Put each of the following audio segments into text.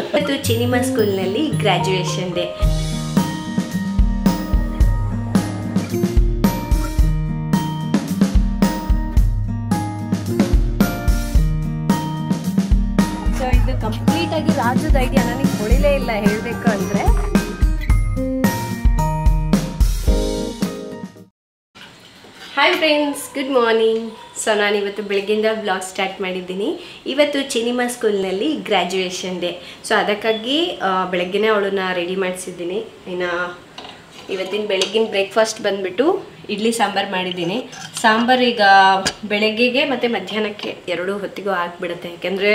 ಇವತ್ತು ಚಿನಿಮಾ ಸ್ಕೂಲ್ನಲ್ಲಿ graduation day. So ಇದು ಕಂಪ್ಲೀಟ್ ಆಗಿ ರಾಜದ ಐಡಿಯಾ, ನನಗೆ ಹೊಳಿಲೇ ಇಲ್ಲ ಹೇಳಬೇಕು ಅಂದ್ರೆ. Hi friends, good morning. So ನಾನಿವತ್ತು ಬೆಳಗ್ಗೆಯಿಂದ ಬ್ಲಾಗ್ ಸ್ಟಾರ್ಟ್ ಮಾಡಿದ್ದೀನಿ. ಇವತ್ತು ಚಿನಿಮಾ ಸ್ಕೂಲ್ನಲ್ಲಿ ಗ್ರ್ಯಾಜುಯೇಷನ್ ಡೇ. ಸೊ ಅದಕ್ಕಾಗಿ ಬೆಳಗ್ಗೆನೇ ಅವಳನ್ನ ರೆಡಿ ಮಾಡಿಸಿದ್ದೀನಿ. ಇನ್ನು ಇವತ್ತಿನ ಬೆಳಗ್ಗಿನ ಬ್ರೇಕ್ಫಾಸ್ಟ್ ಬಂದುಬಿಟ್ಟು ಇಡ್ಲಿ ಸಾಂಬಾರು ಮಾಡಿದ್ದೀನಿ. ಸಾಂಬಾರು ಈಗ ಬೆಳಗ್ಗೆಗೆ ಮತ್ತು ಮಧ್ಯಾಹ್ನಕ್ಕೆ ಎರಡೂ ಹೊತ್ತಿಗೂ ಆಗಿಬಿಡುತ್ತೆ. ಯಾಕೆಂದರೆ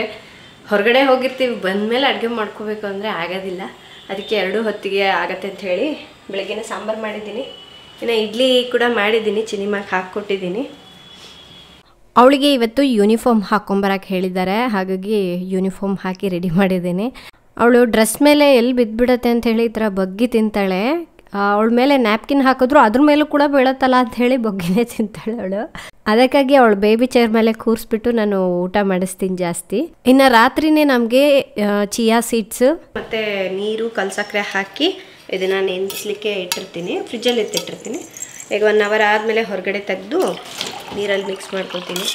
ಹೊರಗಡೆ ಹೋಗಿರ್ತೀವಿ, ಬಂದಮೇಲೆ ಅಡುಗೆ ಮಾಡ್ಕೋಬೇಕು ಅಂದರೆ ಆಗೋದಿಲ್ಲ. ಅದಕ್ಕೆ ಎರಡೂ ಹೊತ್ತಿಗೆ ಆಗತ್ತೆ ಅಂತ ಹೇಳಿ ಬೆಳಗ್ಗೆನೇ ಸಾಂಬಾರು ಮಾಡಿದ್ದೀನಿ. ಇನ್ನು ಇಡ್ಲಿ ಕೂಡ ಮಾಡಿದ್ದೀನಿ, ಚಿನಿಮಾಗೆ ಹಾಕ್ಕೊಟ್ಟಿದ್ದೀನಿ. ಅವಳಿಗೆ ಇವತ್ತು ಯೂನಿಫಾರ್ಮ್ ಹಾಕ್ಕೊಂಬರಕ್ಕೆ ಹೇಳಿದ್ದಾರೆ, ಹಾಗಾಗಿ ಯೂನಿಫಾರ್ಮ್ ಹಾಕಿ ರೆಡಿ ಮಾಡಿದ್ದೀನಿ. ಅವಳು ಡ್ರೆಸ್ ಮೇಲೆ ಎಲ್ಲಿ ಬಿದ್ದುಬಿಡತ್ತೆ ಅಂಥೇಳಿ ಈ ಥರ ಬಗ್ಗಿ ತಿಂತಾಳೆ. ಅವಳ ಮೇಲೆ ನ್ಯಾಪ್ಕಿನ್ ಹಾಕಿದ್ರು ಅದ್ರ ಮೇಲೂ ಕೂಡ ಬೀಳತ್ತಲ್ಲ ಅಂಥೇಳಿ ಬಗ್ಗಿನೇ ತಿಂತಾಳೆ ಅವಳು. ಅದಕ್ಕಾಗಿ ಅವಳು ಬೇಬಿ ಚೇರ್ ಮೇಲೆ ಕೂರಿಸ್ಬಿಟ್ಟು ನಾನು ಊಟ ಮಾಡಿಸ್ತೀನಿ ಜಾಸ್ತಿ. ಇನ್ನು ರಾತ್ರಿನೇ ನಮಗೆ ಚಿಯಾ ಸೀಡ್ಸು ಮತ್ತು ನೀರು ಕಲ್ಸಕ್ಕರೆ ಹಾಕಿ ಇದನ್ನು ನೆನೆಸ್ಲಿಕ್ಕೆ ಇಟ್ಟಿರ್ತೀನಿ, ಫ್ರಿಜ್ಜಲ್ಲಿ ಎತ್ತಿಟ್ಟಿರ್ತೀನಿ. ಈಗ 1 ಅವರ್ ಆದಮೇಲೆ ಹೊರಗಡೆ ತೆಗೆದು ನೀರಲ್ಲಿ ಮಿಕ್ಸ್ ಮಾಡ್ಕೊತೀನಿ.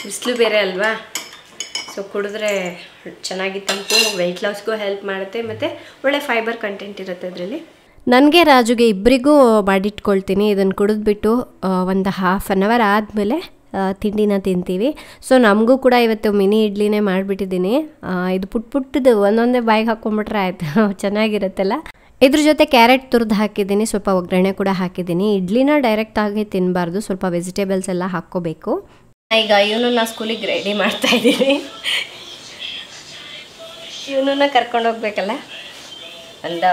ಬಿಸಿಲು ಬೇರೆ ಅಲ್ವಾ, ಸೊ ಕುಡಿದ್ರೆ ಚೆನ್ನಾಗಿ ತಂಪು, ವೆಯ್ಟ್ ಲಾಸ್ಗೂ ಹೆಲ್ಪ್ ಮಾಡುತ್ತೆ ಮತ್ತು ಒಳ್ಳೆ ಫೈಬರ್ ಕಂಟೆಂಟ್ ಇರುತ್ತೆ ಅದರಲ್ಲಿ. ನನಗೆ ರಾಜುಗೆ ಇಬ್ಬರಿಗೂ ಮಾಡಿಟ್ಕೊಳ್ತೀನಿ. ಇದನ್ನು ಕುಡಿದ್ಬಿಟ್ಟು ಒಂದು 1/2 ಅವರ್ ಆದಮೇಲೆ ತಿಂಡಿನ ತಿಂತೀವಿ. ಸೊ ನಮಗೂ ಕೂಡ ಇವತ್ತು ಮಿನಿ ಇಡ್ಲಿನೇ ಮಾಡಿಬಿಟ್ಟಿದ್ದೀನಿ. ಇದು ಪುಟ್ಟದು ಒಂದೊಂದೇ ಬಾಯಿಗೆ ಹಾಕ್ಕೊಂಬಿಟ್ರೆ ಆಯಿತು, ಚೆನ್ನಾಗಿರುತ್ತಲ್ಲ. ಇದ್ರ ಜೊತೆ ಕ್ಯಾರೆಟ್ ತುರಿದು ಹಾಕಿದ್ದೀನಿ, ಸ್ವಲ್ಪ ಒಗ್ಗರಣೆ ಕೂಡ ಹಾಕಿದ್ದೀನಿ. ಇಡ್ಲಿನ ಡೈರೆಕ್ಟಾಗಿ ತಿನ್ನಬಾರ್ದು, ಸ್ವಲ್ಪ ವೆಜಿಟೇಬಲ್ಸ್ ಎಲ್ಲ ಹಾಕ್ಕೋಬೇಕು. ಈಗ ಇವನನ್ನ ಸ್ಕೂಲಿಗೆ ರೆಡಿ ಮಾಡ್ತಾ ಇದ್ದೀನಿ. ಇವನನ್ನ ಕರ್ಕೊಂಡು ಹೋಗ್ಬೇಕಲ್ಲ, ಒಂದು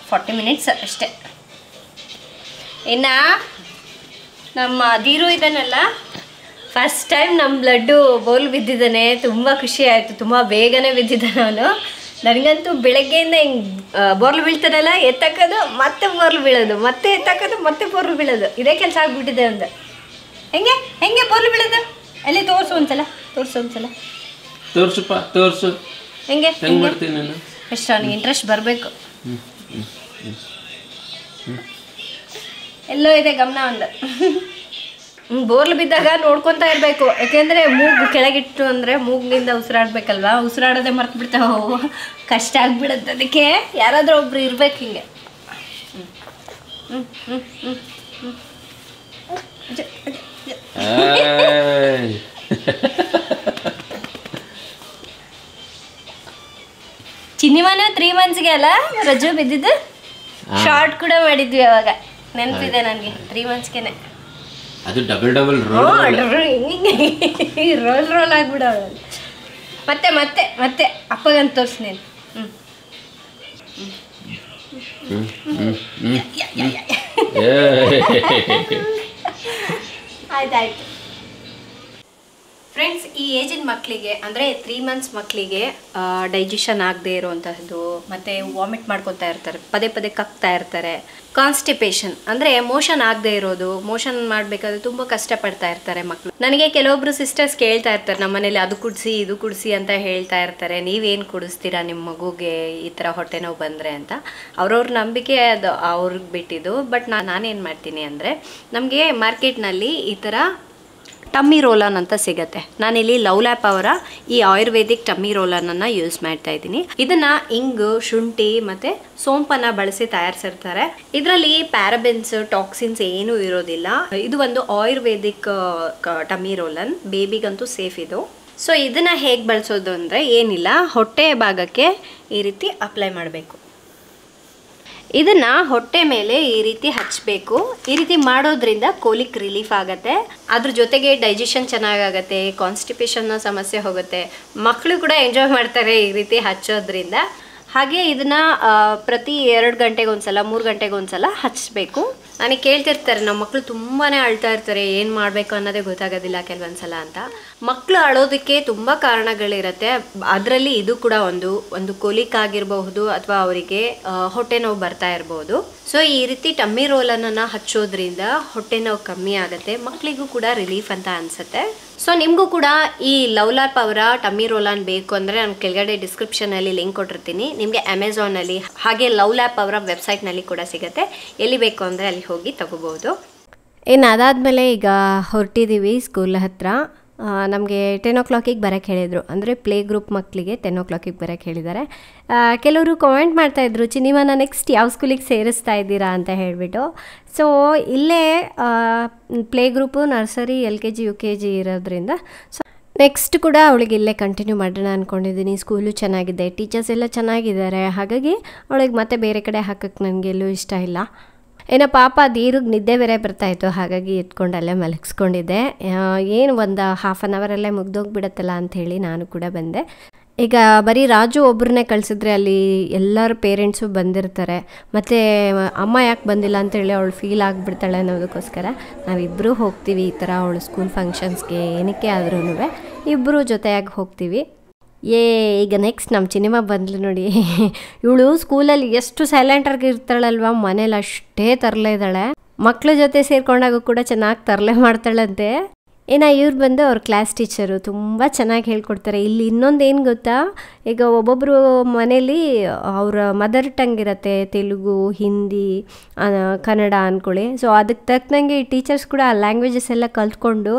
40 ಮಿನಿಟ್ಸ್ ಅಷ್ಟೇ. ಇನ್ನು ನಮ್ಮ ಧೀರು ಇದನ್ನಲ್ಲ, ಫಸ್ಟ್ ಟೈಮ್ ನಮ್ಮ ಬ್ಲಡ್ಡು ಬೋಲ್ ಬಿದ್ದಿದ್ದಾನೆ. ತುಂಬ ಖುಷಿ ಆಯಿತು, ತುಂಬ ಬೇಗನೆ ಬಿದ್ದಿದ್ದಾನೆ ಅವನು. ನನಗಂತೂ ಬೆಳಗ್ಗೆಯಿಂದ ಹಿಂಗೆ ಬೋರ್ಲು ಬೀಳ್ತಾನಲ್ಲ, ಎತ್ತಕ್ಕೋದು ಮತ್ತೆ ಬೋರ್ಲು ಬೀಳೋದು, ಮತ್ತೆ ಎತ್ತಕ್ಕೋದು ಮತ್ತೆ ಬೋರ್ಲು ಬೀಳೋದು, ಇದೇ ಕೆಲಸ ಆಗಿಬಿಟ್ಟಿದೆ ಒಂದು. ಹೆಂಗೆ ಬೋರ್ಲು ಬೀಳೋದು? ಅಲ್ಲಿ ತೋರಿಸು ಒಂದ್ಸಲ, ತೋರಿಸು ಹೆಂಗೆ ಎಷ್ಟು ಅವನಿಗೆ ಇಂಟ್ರೆಸ್ಟ್ ಬರಬೇಕು. ಎಲ್ಲೋ ಇದೆ ಗಮನ ಒಂದು. ಬೋರ್ಲು ಬಿದ್ದಾಗ ನೋಡ್ಕೊತಾ ಇರಬೇಕು, ಯಾಕೆಂದರೆ ಮೂಗು ಕೆಳಗಿಟ್ಟು ಅಂದರೆ ಮೂಗಿನಿಂದ ಉಸಿರಾಡ್ಬೇಕಲ್ವಾ, ಉಸಿರಾಡೋದೇ ಮರ್ತು ಬಿಡ್ತಾವೆ, ಕಷ್ಟ ಆಗ್ಬಿಡುತ್ತೆ. ಅದಕ್ಕೆ ಯಾರಾದರೂ ಒಬ್ರು ಇರ್ಬೇಕು ಹಿಂಗೆ. ಚಿನಿಮಾನು 3 ಮಂತ್ಸ್ಗೆ ಅಲ್ಲ ರಜು ಬಿದ್ದಿದ್ದು, ಶಾರ್ಟ್ ಕೂಡ ಮಾಡಿದ್ವಿ ಅವಾಗ, ನೆನಪಿದೆ ನನಗೆ. 3 ಮಂತ್ಸ್ಗೆನೆ ಅದು ಡಬಲ್ ರೋಲ್ ಆಗ್ಬಿಡೋಳು. ಮತ್ತೆ ಅಪ್ಪಗಂತ ತೋರಿಸಿ ನೀನು. ಆಯ್ತಾಯ್ತು ಫ್ರೆಂಡ್ಸ್, ಈ ಏಜಿನ ಮಕ್ಕಳಿಗೆ ಅಂದರೆ 3 ಮಂತ್ಸ್ ಮಕ್ಕಳಿಗೆ ಡೈಜೆಷನ್ ಆಗದೆ ಇರೋವಂತಹದ್ದು, ಮತ್ತು ವಾಮಿಟ್ ಮಾಡ್ಕೊತಾ ಇರ್ತಾರೆ, ಪದೇ ಕಕ್ತಾ ಇರ್ತಾರೆ. ಕಾನ್ಸ್ಟಿಪೇಷನ್ ಅಂದರೆ ಮೋಷನ್ ಆಗದೆ ಇರೋದು, ಮೋಷನ್ ಮಾಡಬೇಕಾದ್ರೆ ತುಂಬ ಕಷ್ಟಪಡ್ತಾ ಇರ್ತಾರೆ ಮಕ್ಕಳು. ನನಗೆ ಕೆಲವೊಬ್ರು ಸಿಸ್ಟರ್ಸ್ ಕೇಳ್ತಾ ಇರ್ತಾರೆ ನಮ್ಮ ಮನೇಲಿ, ಅದು ಕುಡಿಸಿ ಇದು ಕುಡಿಸಿ ಅಂತ ಹೇಳ್ತಾ ಇರ್ತಾರೆ. ನೀವೇನು ಕುಡಿಸ್ತೀರಾ ನಿಮ್ಮ ಮಗುಗೆ ಈ ಥರ ಹೊಟ್ಟೆ ನೋವು ಬಂದರೆ ಅಂತ. ಅವ್ರವ್ರ ನಂಬಿಕೆ, ಅದು ಅವ್ರಿಗೆ ಬಿಟ್ಟಿದ್ದು. ಬಟ್ ನಾನೇನು ಮಾಡ್ತೀನಿ ಅಂದರೆ, ನಮಗೆ ಮಾರ್ಕೆಟ್ನಲ್ಲಿ ಈ ಥರ ಟಮ್ಮಿ ರೋಲನ್ ಅಂತ ಸಿಗುತ್ತೆ. ನಾನಿಲ್ಲಿ ಲವ್ಲ್ಯಾಪ್ ಅವರ ಈ ಆಯುರ್ವೇದಿಕ್ ಟಮ್ಮಿ ರೋಲನನ್ನು ಯೂಸ್ ಮಾಡ್ತಾ ಇದ್ದೀನಿ. ಇದನ್ನು ಇಂಗು, ಶುಂಠಿ ಮತ್ತು ಸೋಂಪನ್ನು ಬಳಸಿ ತಯಾರಿಸಿರ್ತಾರೆ. ಇದರಲ್ಲಿ ಪ್ಯಾರಾಬೆನ್ಸ್, ಟಾಕ್ಸಿನ್ಸ್ ಏನೂ ಇರೋದಿಲ್ಲ. ಇದು ಒಂದು ಆಯುರ್ವೇದಿಕ್ ಟಮ್ಮಿ ರೋಲನ್, ಬೇಬಿಗಂತೂ ಸೇಫ್ ಇದು. ಸೊ ಇದನ್ನು ಹೇಗೆ ಬಳಸೋದು ಅಂದರೆ ಏನಿಲ್ಲ, ಹೊಟ್ಟೆಯ ಭಾಗಕ್ಕೆ ಈ ರೀತಿ ಅಪ್ಲೈ ಮಾಡಬೇಕು. ಇದನ್ನು ಹೊಟ್ಟೆ ಮೇಲೆ ಈ ರೀತಿ ಹಚ್ಚಬೇಕು. ಈ ರೀತಿ ಮಾಡೋದ್ರಿಂದ ಕೋಲಿಕ್ ರಿಲೀಫ್ ಆಗುತ್ತೆ. ಅದ್ರ ಜೊತೆಗೆ ಡೈಜೆಷನ್ ಚೆನ್ನಾಗಾಗತ್ತೆ, ಕಾನ್ಸ್ಟಿಪೇಷನ್ನ ಸಮಸ್ಯೆ ಹೋಗುತ್ತೆ. ಮಕ್ಕಳು ಕೂಡ ಎಂಜಾಯ್ ಮಾಡ್ತಾರೆ ಈ ರೀತಿ ಹಚ್ಚೋದ್ರಿಂದ. ಹಾಗೆ ಇದನ್ನು ಪ್ರತಿ 2 ಗಂಟೆಗೆ ಒಂದ್ಸಲ, 3 ಗಂಟೆಗೆ ಒಂದ್ಸಲ ಹಚ್ಚಬೇಕು. ನನಗೆ ಕೇಳ್ತಿರ್ತಾರೆ ನಮ್ಮ ಮಕ್ಕಳು ತುಂಬಾ ಅಳ್ತಾ ಇರ್ತಾರೆ, ಏನು ಮಾಡಬೇಕು ಅನ್ನೋದೇ ಗೊತ್ತಾಗೋದಿಲ್ಲ ಕೆಲವೊಂದ್ಸಲ ಅಂತ. ಮಕ್ಕಳು ಅಳೋದಕ್ಕೆ ತುಂಬ ಕಾರಣಗಳಿರುತ್ತೆ. ಅದರಲ್ಲಿ ಇದು ಕೂಡ ಒಂದು ಕೊಲಿಕ್ ಆಗಿರಬಹುದು ಅಥವಾ ಅವರಿಗೆ ಹೊಟ್ಟೆ ನೋವು ಬರ್ತಾ ಇರ್ಬೋದು. ಸೊ ಈ ರೀತಿ ಟಮ್ಮಿ ರೋಲನ್ನು ಹಚ್ಚೋದ್ರಿಂದ ಹೊಟ್ಟೆ ನೋವು ಕಮ್ಮಿ ಆಗುತ್ತೆ, ಮಕ್ಕಳಿಗೂ ಕೂಡ ರಿಲೀಫ್ ಅಂತ ಅನಿಸುತ್ತೆ. ಸೊ ನಿಮಗೂ ಕೂಡ ಈ ಲವ್ಲಾಪ್ ಅವರ ಟಮ್ಮಿ ರೋಲನ್ ಬೇಕು ಅಂದರೆ ನಾನು ಕೆಳಗಡೆ ಡಿಸ್ಕ್ರಿಪ್ಷನಲ್ಲಿ ಲಿಂಕ್ ಕೊಟ್ಟಿರ್ತೀನಿ. ನಿಮಗೆ ಅಮೆಝಾನಲ್ಲಿ ಹಾಗೆ ಲವ್ಲಾಪ್ ಅವರ ವೆಬ್ಸೈಟ್ನಲ್ಲಿ ಕೂಡ ಸಿಗುತ್ತೆ. ಎಲ್ಲಿ ಬೇಕು ಅಂದರೆ ಅಲ್ಲಿ ಹೋಗಿ ತಗೋಬೋದು. ಇನ್ನು ಅದಾದಮೇಲೆ ಈಗ ಹೊರಟಿದ್ದೀವಿ ಸ್ಕೂಲ್ ಹತ್ರ. ನಮಗೆ 10 o'clock ಬರೋಕ್ಕೆ ಹೇಳಿದರು, ಅಂದರೆ ಪ್ಲೇ ಗ್ರೂಪ್ ಮಕ್ಕಳಿಗೆ 10 o'clock ಬರೋಕ್ಕೆ ಹೇಳಿದ್ದಾರೆ. ಕೆಲವರು ಕಾಮೆಂಟ್ ಮಾಡ್ತಾಯಿದ್ರು, ಚಿನಿಮಾನ ನೆಕ್ಸ್ಟ್ ಯಾವ ಸ್ಕೂಲಿಗೆ ಸೇರಿಸ್ತಾ ಇದ್ದೀರಾ ಅಂತ ಹೇಳಿಬಿಟ್ಟು. ಸೊ ಇಲ್ಲೇ play group nursery LKG UKG ಇರೋದ್ರಿಂದ ಸೊ ನೆಕ್ಸ್ಟ್ ಕೂಡ ಅವಳಿಗೆ ಇಲ್ಲೇ ಕಂಟಿನ್ಯೂ ಮಾಡೋಣ ಅಂದ್ಕೊಂಡಿದ್ದೀನಿ. ಸ್ಕೂಲು ಚೆನ್ನಾಗಿದೆ, ಟೀಚರ್ಸ್ ಎಲ್ಲ ಚೆನ್ನಾಗಿದ್ದಾರೆ, ಹಾಗಾಗಿ ಅವಳಿಗೆ ಮತ್ತೆ ಬೇರೆ ಕಡೆ ಹಾಕೋಕ್ಕೆ ನನಗೆಲ್ಲೂ ಇಷ್ಟ ಇಲ್ಲ. ಏನೋ ಪಾಪ ದೀರ್ಘ ನಿದ್ದೆ ಬೇರೆ ಬರ್ತಾಯಿತ್ತು, ಹಾಗಾಗಿ ಎತ್ಕೊಂಡು ಅಲ್ಲೇ ಮಲಗಿಸ್ಕೊಂಡಿದ್ದೆ. ಏನು ಒಂದು ½ an hour ಮುಗ್ದೋಗ್ಬಿಡತ್ತಲ್ಲ ಅಂಥೇಳಿ ನಾನು ಕೂಡ ಬಂದೆ. ಈಗ ಬರೀ ರಾಜು ಒಬ್ಬರನ್ನೇ ಕಳಿಸಿದ್ರೆ ಅಲ್ಲಿ ಎಲ್ಲರ ಪೇರೆಂಟ್ಸು ಬಂದಿರ್ತಾರೆ, ಮತ್ತು ಅಮ್ಮ ಯಾಕೆ ಬಂದಿಲ್ಲ ಅಂತೇಳಿ ಅವಳು ಫೀಲ್ ಆಗಿಬಿಡ್ತಾಳೆ ಅನ್ನೋದಕ್ಕೋಸ್ಕರ ನಾವಿಬ್ಬರೂ ಹೋಗ್ತೀವಿ. ಈ ಥರ ಅವಳು ಸ್ಕೂಲ್ ಫಂಕ್ಷನ್ಸ್ಗೆ ಏನಕ್ಕೆ ಆದ್ರೂ ಇಬ್ಬರು ಜೊತೆಯಾಗಿ ಹೋಗ್ತೀವಿ. ಈಗ ನೆಕ್ಸ್ಟ್ ನಮ್ಮ ಚಿನಿಮಾ ಬಂದ್ಲು ನೋಡಿ. ಇವಳು ಸ್ಕೂಲಲ್ಲಿ ಎಷ್ಟು ಸೈಲೆಂಟಾಗಿ ಇರ್ತಾಳಲ್ವ, ಮನೇಲಿ ಅಷ್ಟೇ ತರಲೆ ಇದ್ದಾಳೆ. ಮಕ್ಳ ಜೊತೆ ಸೇರ್ಕೊಂಡಾಗ ಕೂಡ ಚೆನ್ನಾಗಿ ತರಲೆ ಮಾಡ್ತಾಳಂತೆ. ಇವ್ರು ಬಂದು ಅವ್ರ ಕ್ಲಾಸ್ ಟೀಚರು ತುಂಬ ಚೆನ್ನಾಗಿ ಹೇಳ್ಕೊಡ್ತಾರೆ. ಇಲ್ಲಿ ಇನ್ನೊಂದು ಏನು ಗೊತ್ತಾ, ಈಗ ಒಬ್ಬೊಬ್ಬರು ಮನೇಲಿ ಅವರ ಮದರ್ ಟಂಗ್ ಇರುತ್ತೆ, ತೆಲುಗು, ಹಿಂದಿ, ಕನ್ನಡ ಅಂದ್ಕೊಳ್ಳಿ. ಸೊ ಅದಕ್ಕೆ ತಕ್ಕನಂಗೆ ಈ ಟೀಚರ್ಸ್ ಕೂಡ ಆ ಲ್ಯಾಂಗ್ವೇಜಸ್ ಎಲ್ಲ ಕಲ್ತ್ಕೊಂಡು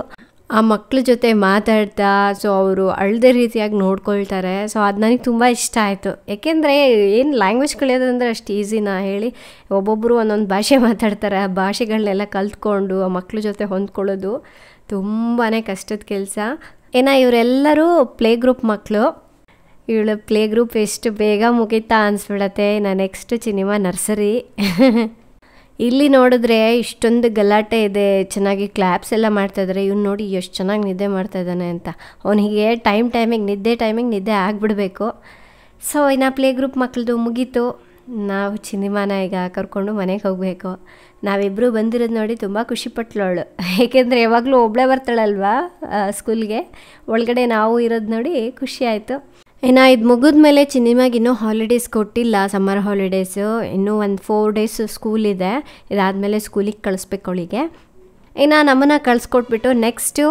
ಆ ಮಕ್ಳ ಜೊತೆ ಮಾತಾಡ್ತಾ ಸೊ ಅವರು ಅಳ್ದೇ ರೀತಿಯಾಗಿ ನೋಡ್ಕೊಳ್ತಾರೆ. ಸೊ ಅದು ನನಗೆ ತುಂಬ ಇಷ್ಟ ಆಯಿತು. ಏಕೆಂದರೆ ಏನು ಲ್ಯಾಂಗ್ವೇಜ್ ಕಲಿಯೋದಂದ್ರೆ ಅಷ್ಟು ಈಸಿನಾ ಹೇಳಿ, ಒಬ್ಬೊಬ್ಬರು ಒಂದೊಂದು ಭಾಷೆ ಮಾತಾಡ್ತಾರೆ. ಆ ಭಾಷೆಗಳನ್ನೆಲ್ಲ ಕಲ್ತ್ಕೊಂಡು ಆ ಮಕ್ಳ ಜೊತೆ ಹೊಂದ್ಕೊಳ್ಳೋದು ತುಂಬಾ ಕಷ್ಟದ ಕೆಲಸ. ಇವರೆಲ್ಲರೂ ಪ್ಲೇ ಗ್ರೂಪ್ ಮಕ್ಕಳು. ಇವಳು ಪ್ಲೇ ಗ್ರೂಪ್ ಎಷ್ಟು ಬೇಗ ಮುಗೀತಾ ಅನಿಸ್ಬಿಡತ್ತೆ. Next ಚಿನಿಮಾ nursery. ಇಲ್ಲಿ ನೋಡಿದ್ರೆ ಇಷ್ಟೊಂದು ಗಲಾಟೆ ಇದೆ, ಚೆನ್ನಾಗಿ ಕ್ಲಾಪ್ಸ್ ಎಲ್ಲ ಮಾಡ್ತಾಯಿದ್ದಾರೆ. ಇವ್ನು ನೋಡಿ ಎಷ್ಟು ಚೆನ್ನಾಗಿ ನಿದ್ದೆ ಮಾಡ್ತಾಯಿದ್ದಾನೆ ಅಂತ. ಅವನಿಗೆ ನಿದ್ದೆ ಟೈಮಿಂಗ್ ಆಗಿಬಿಡ್ಬೇಕು. ಸೊ ಇನ್ನು ಪ್ಲೇ ಗ್ರೂಪ್ ಮಕ್ಕಳದು ಮುಗೀತು. ನಾವು ಚಿನಿಮಾನ ಈಗ ಕರ್ಕೊಂಡು ಮನೆಗೆ ಹೋಗಬೇಕು. ನಾವಿಬ್ಬರು ಬಂದಿರೋದು ನೋಡಿ ತುಂಬ ಖುಷಿಪಟ್ಲು ಅವಳು, ಏಕೆಂದರೆ ಯಾವಾಗಲೂ ಒಬ್ಬಳೇ ಬರ್ತಾಳಲ್ವಾ ಸ್ಕೂಲ್ಗೆ. ಒಳಗಡೆ ನಾವು ಇರೋದು ನೋಡಿ ಖುಷಿ ಆಯಿತು. ಇದು ಮುಗಿದ ಮೇಲೆ ಚಿನಿಮಾಗೆ ಇನ್ನೂ ಹಾಲಿಡೇಸ್ ಕೊಟ್ಟಿಲ್ಲ, ಸಮ್ಮರ್ ಹಾಲಿಡೇಸು. ಇನ್ನೂ ಒಂದು 4 days ಸ್ಕೂಲ್ ಇದೆ. ಇದಾದಮೇಲೆ ಸ್ಕೂಲಿಗೆ ಕಳಿಸ್ಬೇಕು ಅವಳಿಗೆ. ನಮ್ಮನ್ನು ಕಳಿಸ್ಕೊಟ್ಬಿಟ್ಟು ನೆಕ್ಸ್ಟು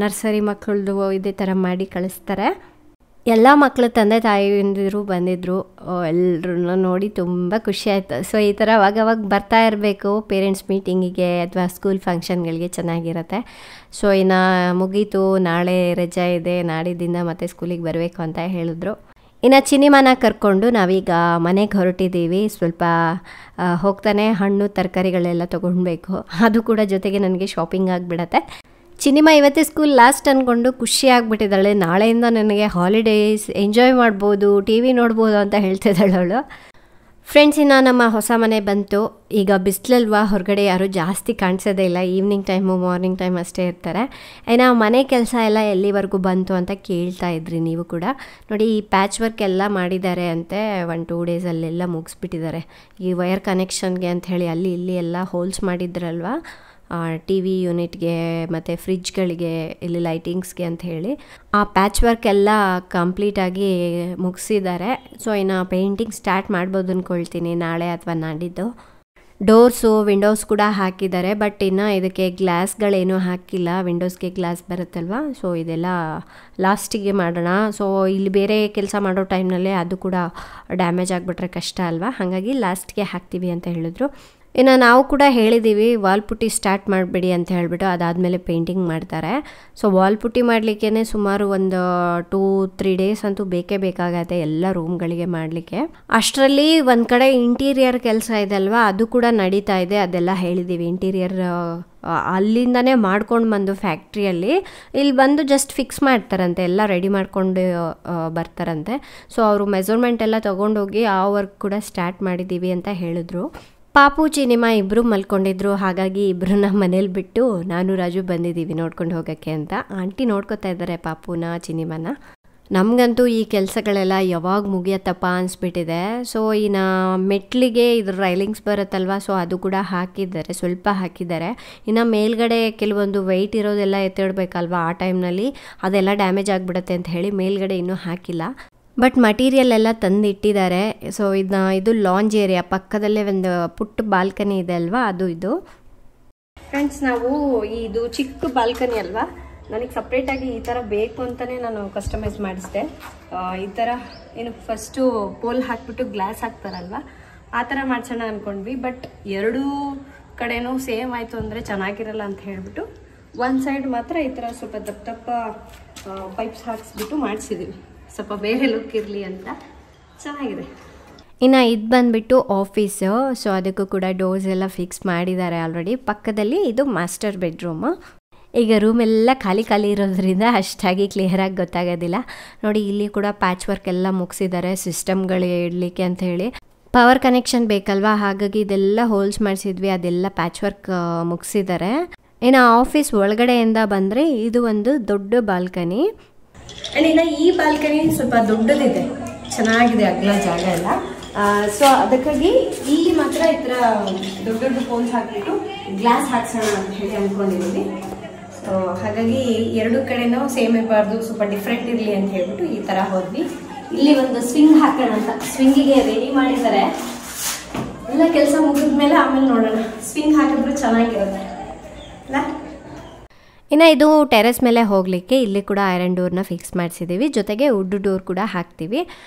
ನರ್ಸರಿ ಮಕ್ಕಳದು ಇದೇ ಥರ ಮಾಡಿ ಕಳಿಸ್ತಾರೆ. ಎಲ್ಲ ಮಕ್ಕಳ ತಂದೆ ತಾಯಿಯಂದಿರು ಬಂದಿದ್ದರು. ಎಲ್ಲರನ್ನ ನೋಡಿ ತುಂಬ ಖುಷಿ ಆಯಿತು. ಸೊ ಈ ಥರ ಅವಾಗವಾಗ ಬರ್ತಾ ಇರಬೇಕು ಪೇರೆಂಟ್ಸ್ ಮೀಟಿಂಗಿಗೆ ಅಥವಾ ಸ್ಕೂಲ್ ಫಂಕ್ಷನ್ಗಳಿಗೆ, ಚೆನ್ನಾಗಿರುತ್ತೆ. ಸೊ ಇನ್ನು ಮುಗೀತು, ನಾಳೆ ರಜೆ ಇದೆ, ನಾಡಿದ್ದಿಂದ ಮತ್ತೆ ಸ್ಕೂಲಿಗೆ ಬರಬೇಕು ಅಂತ ಹೇಳಿದ್ರು. ಇನ್ನು ಚಿನಿಮಾನ ಕರ್ಕೊಂಡು ನಾವೀಗ ಮನೆಗೆ ಹೊರಟಿದ್ದೀವಿ. ಸ್ವಲ್ಪ ಹೋಗ್ತಾನೆ ಹಣ್ಣು ತರಕಾರಿಗಳೆಲ್ಲ ತೊಗೊಳ್ಬೇಕು, ಅದು ಕೂಡ ಜೊತೆಗೆ ನನಗೆ ಶಾಪಿಂಗ್ ಆಗಿಬಿಡತ್ತೆ. ಚಿನಿಮಾ ಇವತ್ತೇ ಸ್ಕೂಲ್ ಲಾಸ್ಟ್ ಅಂದ್ಕೊಂಡು ಖುಷಿ ಆಗಿಬಿಟ್ಟಿದ್ದಾಳೆ. ನಾಳೆಯಿಂದ ನನಗೆ ಹಾಲಿಡೇಸ್ ಎಂಜಾಯ್ ಮಾಡ್ಬೋದು, TV ನೋಡ್ಬೋದು ಅಂತ ಹೇಳ್ತಿದ್ದಾಳೆ ಅವಳು. ಫ್ರೆಂಡ್ಸ್, ಇನ್ನು ನಮ್ಮ ಹೊಸ ಮನೆ ಬಂತು. ಈಗ ಬಿಸಿಲಲ್ವಾ, ಹೊರಗಡೆ ಯಾರೂ ಜಾಸ್ತಿ ಕಾಣಿಸೋದೇ ಇಲ್ಲ. ಈವ್ನಿಂಗ್ ಟೈಮು, ಮಾರ್ನಿಂಗ್ ಟೈಮ್ ಅಷ್ಟೇ ಇರ್ತಾರೆ. ಮನೆ ಕೆಲಸ ಎಲ್ಲ ಎಲ್ಲಿವರೆಗೂ ಬಂತು ಅಂತ ಕೇಳ್ತಾ ಇದ್ರಿ ನೀವು ಕೂಡ. ನೋಡಿ, ಈ ಪ್ಯಾಚ್ ವರ್ಕ್ ಎಲ್ಲ ಮಾಡಿದ್ದಾರೆ ಅಂತೆ. 1-2 days ಮುಗಿಸ್ಬಿಟ್ಟಿದ್ದಾರೆ. ಈ ವೈರ್ ಕನೆಕ್ಷನ್ಗೆ ಅಂತ ಹೇಳಿ ಅಲ್ಲಿ ಇಲ್ಲಿ ಎಲ್ಲ ಹೋಲ್ಸ್ ಮಾಡಿದ್ರಲ್ವ, TV ಯೂನಿಟ್ಗೆ ಮತ್ತು ಫ್ರಿಜ್ಗಳಿಗೆ, ಇಲ್ಲಿ ಲೈಟಿಂಗ್ಸ್ಗೆ ಅಂತ ಹೇಳಿ ಆ ಪ್ಯಾಚ್ ವರ್ಕ್ ಎಲ್ಲ ಕಂಪ್ಲೀಟಾಗಿ ಮುಗಿಸಿದ್ದಾರೆ. ಸೊ ಇನ್ನು ಪೇಂಟಿಂಗ್ ಸ್ಟಾರ್ಟ್ ಮಾಡ್ಬೋದು ಅಂದ್ಕೊಳ್ತೀನಿ ನಾಳೆ ಅಥವಾ ನಾಡಿದ್ದು. ಡೋರ್ಸು, ವಿಂಡೋಸ್ ಕೂಡ ಹಾಕಿದ್ದಾರೆ, ಬಟ್ ಇನ್ನು ಇದಕ್ಕೆ ಗ್ಲಾಸ್ಗಳೇನೂ ಹಾಕಿಲ್ಲ. ವಿಂಡೋಸ್ಗೆ ಗ್ಲಾಸ್ ಬರುತ್ತಲ್ವ, ಸೊ ಇದೆಲ್ಲ ಲಾಸ್ಟಿಗೆ ಮಾಡೋಣ. ಸೊ ಇಲ್ಲಿ ಬೇರೆ ಕೆಲಸ ಮಾಡೋ ಟೈಮ್ನಲ್ಲೇ ಅದು ಕೂಡ ಡ್ಯಾಮೇಜ್ ಆಗಿಬಿಟ್ರೆ ಕಷ್ಟ ಅಲ್ವಾ, ಹಾಗಾಗಿ ಲಾಸ್ಟ್ಗೆ ಹಾಕ್ತೀವಿ ಅಂತ ಹೇಳಿದ್ರು. ಇನ್ನು ನಾವು ಕೂಡ ಹೇಳಿದ್ದೀವಿ ವಾಲ್ ಪುಟ್ಟಿ ಸ್ಟಾರ್ಟ್ ಮಾಡಿಬಿಡಿ ಅಂತ ಹೇಳಿಬಿಟ್ಟು, ಅದಾದಮೇಲೆ ಪೇಂಟಿಂಗ್ ಮಾಡ್ತಾರೆ. ಸೊ ವಾಲ್ ಪುಟ್ಟಿ ಮಾಡಲಿಕ್ಕೆ ಸುಮಾರು ಒಂದು 2-3 days ಅಂತೂ ಬೇಕೇ ಬೇಕಾಗತ್ತೆ ಎಲ್ಲ ರೂಮ್ಗಳಿಗೆ ಮಾಡಲಿಕ್ಕೆ. ಅಷ್ಟರಲ್ಲಿ ಒಂದು ಕಡೆ ಇಂಟೀರಿಯರ್ ಕೆಲಸ ಇದೆ ಅಲ್ವಾ, ಅದು ಕೂಡ ನಡೀತಾ ಇದೆ. ಅದೆಲ್ಲ ಹೇಳಿದ್ದೀವಿ. ಇಂಟೀರಿಯರ್ ಅಲ್ಲಿಂದನೇ ಮಾಡ್ಕೊಂಡು ಬಂದು ಫ್ಯಾಕ್ಟ್ರಿಯಲ್ಲಿ ಇಲ್ಲಿ ಬಂದು ಜಸ್ಟ್ ಫಿಕ್ಸ್ ಮಾಡ್ತಾರಂತೆ, ಎಲ್ಲ ರೆಡಿ ಮಾಡ್ಕೊಂಡು ಬರ್ತಾರಂತೆ. ಸೊ ಅವರು ಮೆಜರ್ಮೆಂಟ್ ಎಲ್ಲ ತೊಗೊಂಡೋಗಿ ಆ ವರ್ಕ್ ಕೂಡ ಸ್ಟಾರ್ಟ್ ಮಾಡಿದ್ದೀವಿ ಅಂತ ಹೇಳಿದ್ರು. ಪಾಪು ಚಿನಿಮಾ ಇಬ್ಬರು ಮಲ್ಕೊಂಡಿದ್ರು, ಹಾಗಾಗಿ ಇಬ್ಬರನ್ನ ಮನೇಲಿ ಬಿಟ್ಟು ನಾನು ರಾಜು ಬಂದಿದ್ದೀವಿ ನೋಡ್ಕೊಂಡು ಹೋಗೋಕ್ಕೆ ಅಂತ. ಆಂಟಿ ನೋಡ್ಕೊತಾ ಇದ್ದಾರೆ ಪಾಪುನ, ಚಿನಿಮಾನ. ನಮಗಂತೂ ಈ ಕೆಲಸಗಳೆಲ್ಲ ಯಾವಾಗ ಮುಗಿಯತ್ತಪ್ಪ ಅನಿಸ್ಬಿಟ್ಟಿದೆ. ಸೊ ಇನ್ನು ಮೆಟ್ಲಿಗೆ ಇದ್ರ ರೈಲಿಂಗ್ಸ್ ಬರುತ್ತಲ್ವ, ಸೊ ಅದು ಕೂಡ ಹಾಕಿದ್ದಾರೆ, ಸ್ವಲ್ಪ ಹಾಕಿದ್ದಾರೆ. ಇನ್ನು ಮೇಲ್ಗಡೆ ಕೆಲವೊಂದು ವೆಯ್ಟ್ ಇರೋದೆಲ್ಲ ಎತ್ತಿಡಬೇಕಲ್ವ, ಆ ಟೈಮ್ನಲ್ಲಿ ಅದೆಲ್ಲ ಡ್ಯಾಮೇಜ್ ಆಗಿಬಿಡುತ್ತೆ ಅಂತ ಹೇಳಿ ಮೇಲ್ಗಡೆ ಇನ್ನೂ ಹಾಕಿಲ್ಲ. ಬಟ್ ಮಟೀರಿಯಲ್ ಎಲ್ಲ ತಂದಿಟ್ಟಿದ್ದಾರೆ. ಸೊ ಇದು ಲಾಂಜ್ ಏರಿಯಾ, ಪಕ್ಕದಲ್ಲೇ ಒಂದು ಪುಟ್ಟ ಬಾಲ್ಕನಿ ಇದೆ ಅಲ್ವಾ, ಅದು ಇದು. ಫ್ರೆಂಡ್ಸ್, ನಾವು ಇದು ಚಿಕ್ಕ ಬಾಲ್ಕನಿ ಅಲ್ವಾ, ನನಗೆ ಸಪ್ರೇಟಾಗಿ ಈ ಥರ ಬೇಕು ಅಂತಲೇ ನಾನು ಕಸ್ಟಮೈಸ್ ಮಾಡಿಸಿದೆ. ಈ ಥರ ಏನು ಫಸ್ಟು ಪೋಲ್ ಹಾಕ್ಬಿಟ್ಟು ಗ್ಲಾಸ್ ಹಾಕ್ತಾರಲ್ವ, ಆ ಥರ ಮಾಡ್ಸೋಣ ಅಂದ್ಕೊಂಡ್ವಿ. ಬಟ್ ಎರಡೂ ಕಡೆನೂ ಸೇಮ್ ಆಯಿತು ಅಂದರೆ ಚೆನ್ನಾಗಿರಲ್ಲ ಅಂತ ಹೇಳಿಬಿಟ್ಟು ಒಂದು ಸೈಡ್ ಮಾತ್ರ ಈ ಥರ ಸ್ವಲ್ಪ ದಪ್ಪ ದಪ್ಪ ಪೈಪ್ಸ್ ಹಾಕ್ಸ್ಬಿಟ್ಟು ಮಾಡಿಸಿದ್ವಿ, ಸ್ವಲ್ಪ ಬೇರೆ ಲುಕ್ ಇರಲಿ ಅಂತ. ಚೆನ್ನಾಗಿದೆ. ಇನ್ನು ಇದು ಬಂದುಬಿಟ್ಟು ಆಫೀಸು. ಸೊ ಅದಕ್ಕೂ ಕೂಡ ಡೋರ್ಸ್ ಎಲ್ಲ ಫಿಕ್ಸ್ ಮಾಡಿದ್ದಾರೆ ಆಲ್ರೆಡಿ. ಪಕ್ಕದಲ್ಲಿ ಇದು ಮಾಸ್ಟರ್ ಬೆಡ್ರೂಮು. ಈಗ ರೂಮೆಲ್ಲ ಖಾಲಿ ಖಾಲಿ ಇರೋದ್ರಿಂದ ಅಷ್ಟಾಗಿ ಕ್ಲಿಯರಾಗಿ ಗೊತ್ತಾಗೋದಿಲ್ಲ. ನೋಡಿ, ಇಲ್ಲಿ ಕೂಡ ಪ್ಯಾಚ್ ವರ್ಕ್ ಎಲ್ಲ ಮುಗಿಸಿದ್ದಾರೆ, ಸಿಸ್ಟಮ್ಗಳು ಇಡಲಿಕ್ಕೆ ಅಂತ ಹೇಳಿ. ಪವರ್ ಕನೆಕ್ಷನ್ ಬೇಕಲ್ವಾ, ಹಾಗಾಗಿ ಇದೆಲ್ಲ ಹೋಲ್ಸ್ ಮಾಡಿಸಿದ್ವಿ, ಅದೆಲ್ಲ ಪ್ಯಾಚ್ ವರ್ಕ್ ಮುಗಿಸಿದ್ದಾರೆ. ಇನ್ನು ಆಫೀಸ್ ಒಳಗಡೆಯಿಂದ ಬಂದರೆ ಇದು ಒಂದು ದೊಡ್ಡ ಬಾಲ್ಕನಿ. ಆ್ಯಂಡ್ ಇನ್ನು ಈ ಬಾಲ್ಕನಿ ಸ್ವಲ್ಪ ದೊಡ್ಡದಿದೆ, ಚೆನ್ನಾಗಿದೆ, ಅಗಲ ಜಾಗ ಎಲ್ಲ. ಸೊ ಅದಕ್ಕಾಗಿ ಇಲ್ಲಿ ಮಾತ್ರ ಈ ಥರ ದೊಡ್ಡ ದೊಡ್ಡ ಪೋಲ್ಸ್ ಹಾಕಿಬಿಟ್ಟು ಗ್ಲಾಸ್ ಹಾಕ್ಸೋಣ ಅಂತ ಹೇಳಿ ಅಂದ್ಕೊಂಡಿದ್ದೀವಿ. ಸೊ ಹಾಗಾಗಿ ಎರಡೂ ಕಡೆನೂ ಸೇಮ್ ಇರಬಾರ್ದು, ಸ್ವಲ್ಪ ಡಿಫ್ರೆಂಟ್ ಇರಲಿ ಅಂತ ಹೇಳ್ಬಿಟ್ಟು ಈ ಥರ ಹೋದ್ವಿ. ಇಲ್ಲಿ ಒಂದು ಸ್ವಿಂಗ್ ಹಾಕೋಣ ಅಂತ, ಸ್ವಿಂಗಿಗೆ ರೆಡಿ ಮಾಡಿದ್ದಾರೆ. ಎಲ್ಲ ಕೆಲಸ ಮುಗಿದ್ಮೇಲೆ ಆಮೇಲೆ ನೋಡೋಣ, ಸ್ವಿಂಗ್ ಹಾಕಿದ್ರು ಚೆನ್ನಾಗಿರುತ್ತೆ ಅಲ್ಲ. ಇನ್ನು ಇದು ಟೆರೆಸ್ ಮೇಲೆ ಹೋಗಲಿಕ್ಕೆ ಇಲ್ಲಿ ಕೂಡ ಐರನ್ ಡೋರ್ನ ಫಿಕ್ಸ್ ಮಾಡಿಸಿದ್ದೀವಿ, ಜೊತೆಗೆ ವುಡ್ ಡೋರ್ ಕೂಡ ಹಾಕ್ತೀವಿ.